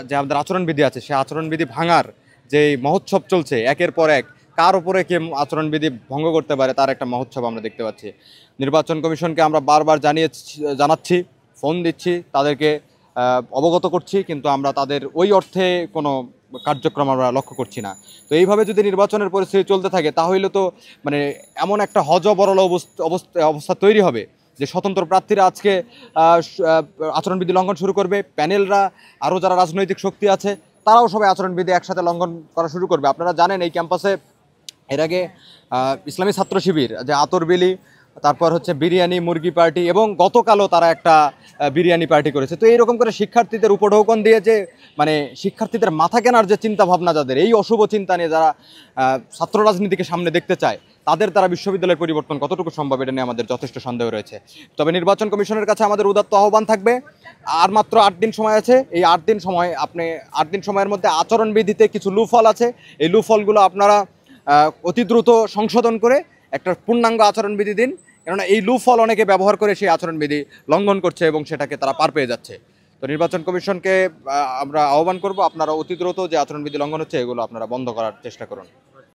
যে আমাদের আচরণবিধি আছে, সে আচরণবিধি ভাঙার যে মহোৎসব চলছে একের পর এক, কার উপরে কে আচরণবিধি ভঙ্গ করতে পারে তার একটা মহোৎসব আমরা দেখতে পাচ্ছি। নির্বাচন কমিশনকে আমরা বারবার জানাচ্ছি, ফোন দিচ্ছি, তাদেরকে অবগত করছি, কিন্তু আমরা তাদের ওই অর্থে কোনো কার্যক্রম আমরা লক্ষ্য করছি না। তো এইভাবে যদি নির্বাচনের পরিস্থিতি চলতে থাকে তাহলে তো মানে এমন একটা হযবরল অবস্থা তৈরি হবে যে স্বতন্ত্র প্রার্থীরা আজকে আচরণবিধি লঙ্ঘন শুরু করবে, প্যানেলরা, আরও যারা রাজনৈতিক শক্তি আছে তারাও সবাই আচরণবিধি একসাথে লঙ্ঘন করা শুরু করবে। আপনারা জানেন এই ক্যাম্পাসে এর আগে ইসলামী ছাত্র শিবির যে আতরবিলি, তারপর হচ্ছে বিরিয়ানি মুরগি পার্টি, এবং গতকালও তারা একটা বিরিয়ানি পার্টি করেছে। তো এইরকম করে শিক্ষার্থীদের উপঢৌকন দিয়ে যে মানে শিক্ষার্থীদের মাথা কেনার যে চিন্তা ভাবনা, যাদের এই অশুভ চিন্তা নিয়ে যারা ছাত্র রাজনীতিকে সামনে দেখতে চায়, তাদের দ্বারা বিশ্ববিদ্যালয়ের পরিবর্তন কতটুকু সম্ভব এটা নিয়ে আমাদের যথেষ্ট সন্দেহ রয়েছে। তবে নির্বাচন কমিশনের কাছে আমাদের উদাত্ত আহ্বান থাকবে, আর মাত্র 8 দিন সময় আছে। এই 8 দিন সময়, আপনি 8 দিন সময়ের মধ্যে আচরণবিধিতে কিছু লুফল আছে, এই লুফলগুলো আপনারা অতি দ্রুত সংশোধন করে একটা পূর্ণাঙ্গ আচরণবিধি দিন, কেননা এই লুফল অনেকে ব্যবহার করে সেই আচরণবিধি লঙ্ঘন করছে এবং সেটাকে তারা পার পেয়ে যাচ্ছে। তো নির্বাচন কমিশনকে আমরা আহ্বান করব, আপনারা অতি দ্রুত যে আচরণবিধি লঙ্ঘন হচ্ছে এগুলো আপনারা বন্ধ করার চেষ্টা করুন।